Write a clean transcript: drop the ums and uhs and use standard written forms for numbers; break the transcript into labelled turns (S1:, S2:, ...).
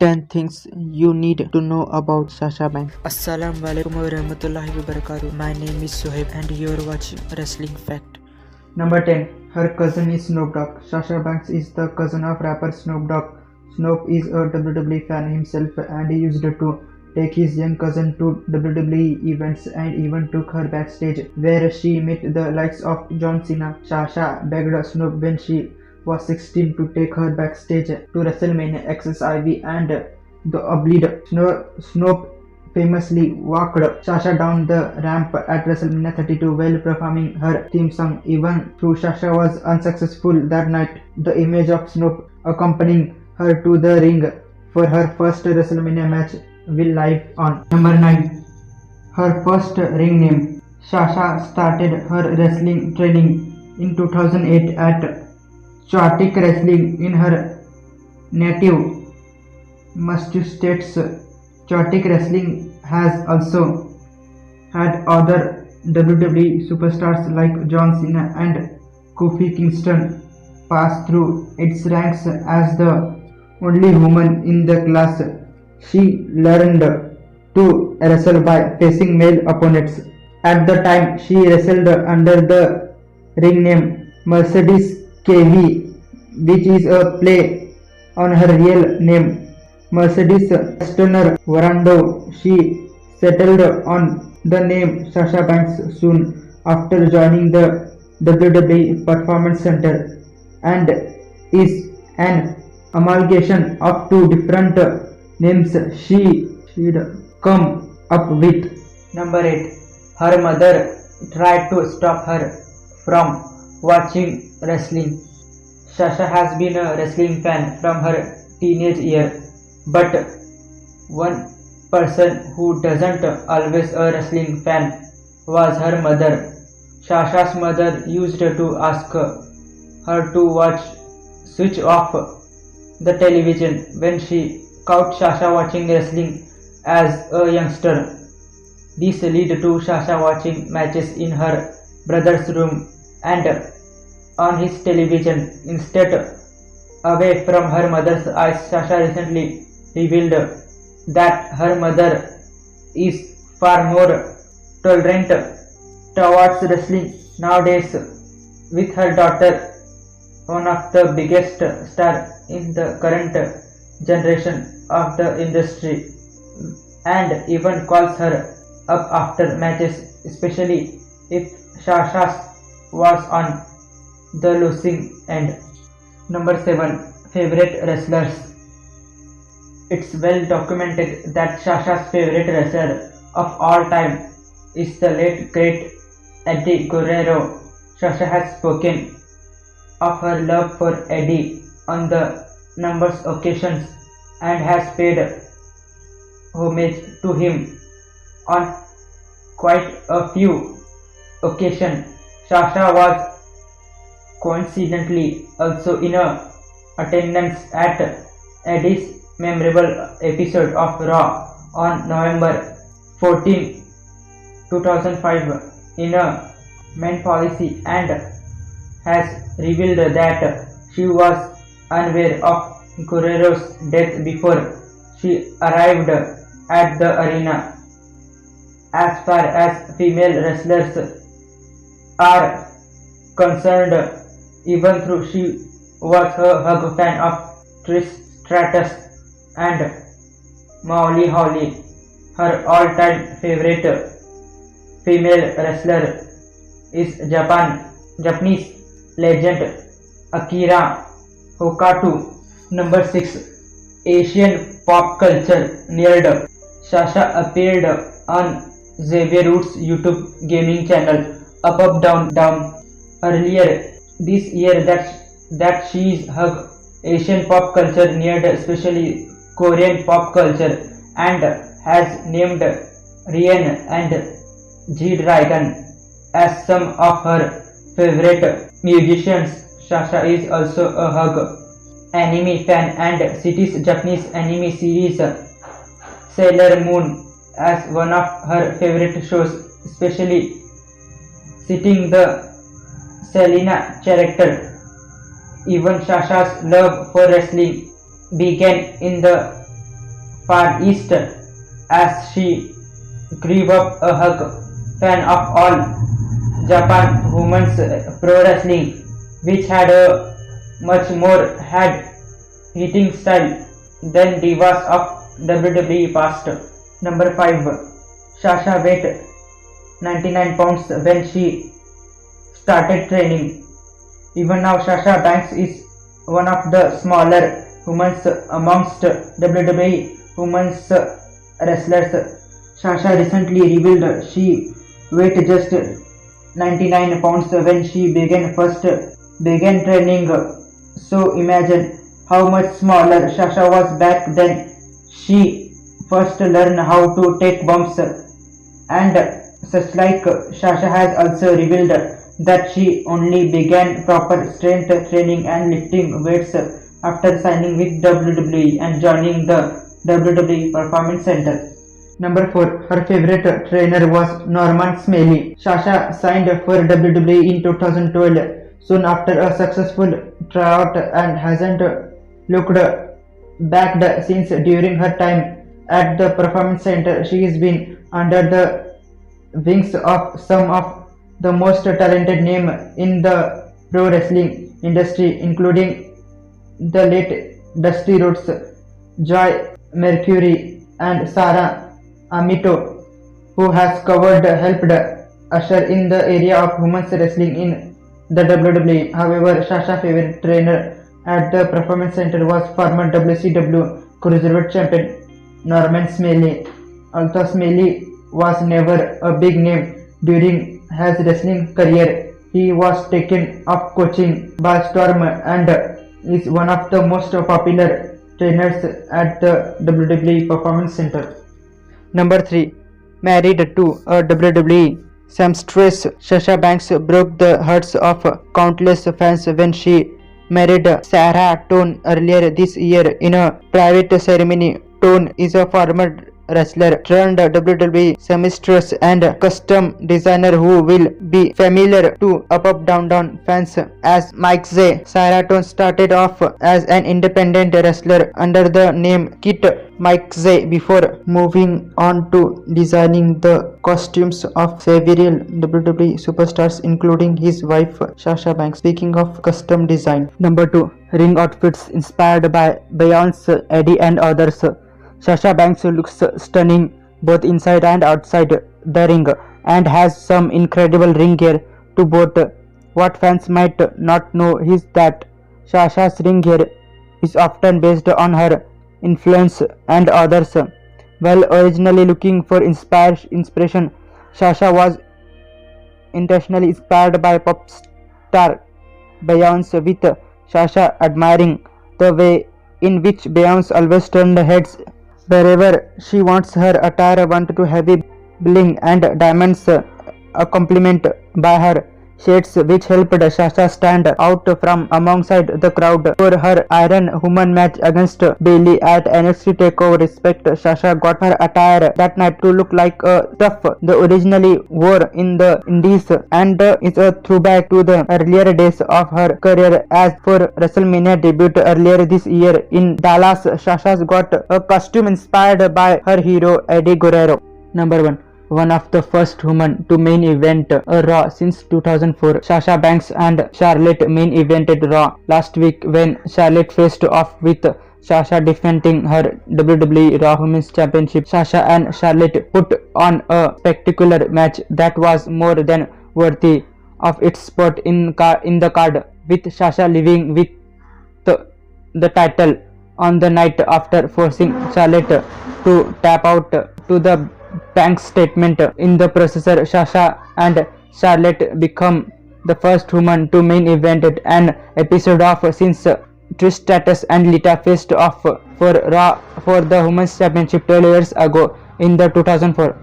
S1: 10 things you need to know about Sasha Banks.
S2: Assalamualaikum warahmatullahi wabarakatuh. My name is Soheb and you're watching Wrestling Fact.
S1: Number 10. Her cousin is Snoop Dogg. Sasha Banks is the cousin of rapper Snoop Dogg. Snoop is a WWE fan himself and he used to take his young cousin to WWE events and even took her backstage where she met the likes of John Cena. Sasha begged Snoop when she was 16 to take her backstage to WrestleMania XSIV and the obliged. Snoop famously walked Sasha down the ramp at WrestleMania 32 while performing her theme song. Even though Sasha was unsuccessful that night, the image of Snoop accompanying her to the ring for her first WrestleMania match will live on. Number 9. Her first ring name. Sasha started her wrestling training in 2008 at Chaotic Wrestling in her native Massachusetts. Chaotic Wrestling has also had other WWE superstars like John Cena and Kofi Kingston pass through its ranks as the only woman in the class. She learned to wrestle by facing male opponents. At the time, she wrestled under the ring name Mercedes KV, which is a play on her real name, Mercedes Turner Warando. She settled on the name Sasha Banks soon after joining the WWE Performance Center and is an amalgamation of two different names she'd come up with. Number 8. Her mother tried to stop her from watching wrestling. Sasha has been a wrestling fan from her teenage year, but one person who doesn't always a wrestling fan was her mother. Sasha's mother used to ask her to switch off the television when she caught Sasha watching wrestling as a youngster. This led to Sasha watching matches in her brother's room and on his television instead. Away from her mother's eyes, Sasha recently revealed that her mother is far more tolerant towards wrestling nowadays, with her daughter, one of the biggest stars in the current generation of the industry, and even calls her up after matches, especially if Sasha was on the losing end. Number 7. Favorite wrestlers. It's well documented that Sasha's favorite wrestler of all time is the late great Eddie Guerrero. Sasha has spoken of her love for Eddie on the numerous occasions and has paid homage to him on quite a few occasions. Sasha was coincidentally also in attendance at Eddie's memorable episode of Raw on November 14, 2005 in a main policy, and has revealed that she was unaware of Guerrero's death before she arrived at the arena. As far as female wrestlers are concerned, even though she was a hug fan of Trish Stratus and Molly Holly, her all-time favorite female wrestler is Japanese legend Akira Hokuto. Number 6. Asian pop culture nerd. Sasha appeared on Xavier Woods' YouTube gaming channel Up Up Down Down earlier this year that she's hug Asian pop culture nerd, especially Korean pop culture, and has named Rian and G-Dragon as some of her favorite musicians. Sasha is also a hug anime fan and cites Japanese anime series Sailor Moon as one of her favorite shows, especially citing the Selena character. Even Sasha's love for wrestling began in the
S3: Far East as she grew up a hug fan of all Japan women's pro wrestling, which had a much more hard-hitting style than divas of WWE past. Number 5. Sasha weighed 99 pounds when she started training. Even now, Sasha Banks is one of the smaller women amongst WWE women's wrestlers. Sasha recently revealed she weighed just 99 pounds when she began training. So imagine how much smaller Sasha was back then. She first learned how to take bumps and such like. Sasha has also revealed that she only began proper strength training and lifting weights after signing with WWE and joining the WWE Performance Center.
S1: Number 4. Her favorite trainer was Norman Smalley. Sasha signed for WWE in 2012, soon after a successful tryout, and hasn't looked back since. During her time at the Performance Center, she has been under the wings of some of the most talented names in the pro wrestling industry, including the late Dusty Rhodes, Joy Mercury, and Sarah Amito, who has helped usher in the area of women's wrestling in the WWE. However, Sasha's favorite trainer at the Performance Center was former WCW Cruiserweight Champion Norman Smalley. Although Smalley was never a big name during his wrestling career, he was taken up coaching by storm and is one of the most popular trainers at the WWE Performance Center. Number 3. Married to a WWE seamstress, Sasha Banks broke the hearts of countless fans when she married Sarah Tone earlier this year in a private ceremony. Tone is a former wrestler turned WWE seamstress and custom designer who will be familiar to Up Down Down fans as Mike Z. Sarah Tone started off as an independent wrestler under the name Kit Mike Z before moving on to designing the costumes of several WWE superstars, including his wife Sasha Banks. Speaking of custom design, number 2. Ring outfits inspired by Beyonce, Eddie and others. Sasha Banks looks stunning both inside and outside the ring and has some incredible ring gear to boot. What fans might not know is that Sasha's ring gear is often based on her influence and others. While originally looking for inspiration, Sasha was intentionally inspired by pop star Beyonce, with Sasha admiring the way in which Beyonce always turned heads wherever she wants. Her attire went to heavy bling and diamonds, accompanied by her shades, which helped Sasha stand out from alongside the crowd. For her Iron Woman match against Bayley at NXT TakeOver Respect, Sasha got her attire that night to look like a stuff the originally wore in the Indies, and is a throwback to the earlier days of her career. As for WrestleMania debut earlier this year in Dallas, Sasha's got a costume inspired by her hero Eddie Guerrero. Number 1. One of the first women to main event a Raw since 2004. Sasha Banks and Charlotte main evented Raw last week when Charlotte faced off with Sasha defending her WWE Raw Women's Championship. Sasha and Charlotte put on a spectacular match that was more than worthy of its spot in the card, with Sasha leaving with the title on the night after forcing Charlotte to tap out to the Banks statement. In the process, Sasha and Charlotte become the first woman to main event an episode of since Trish Stratus and Lita faced off for Raw for the Women's Championship 12 years ago in the 2004.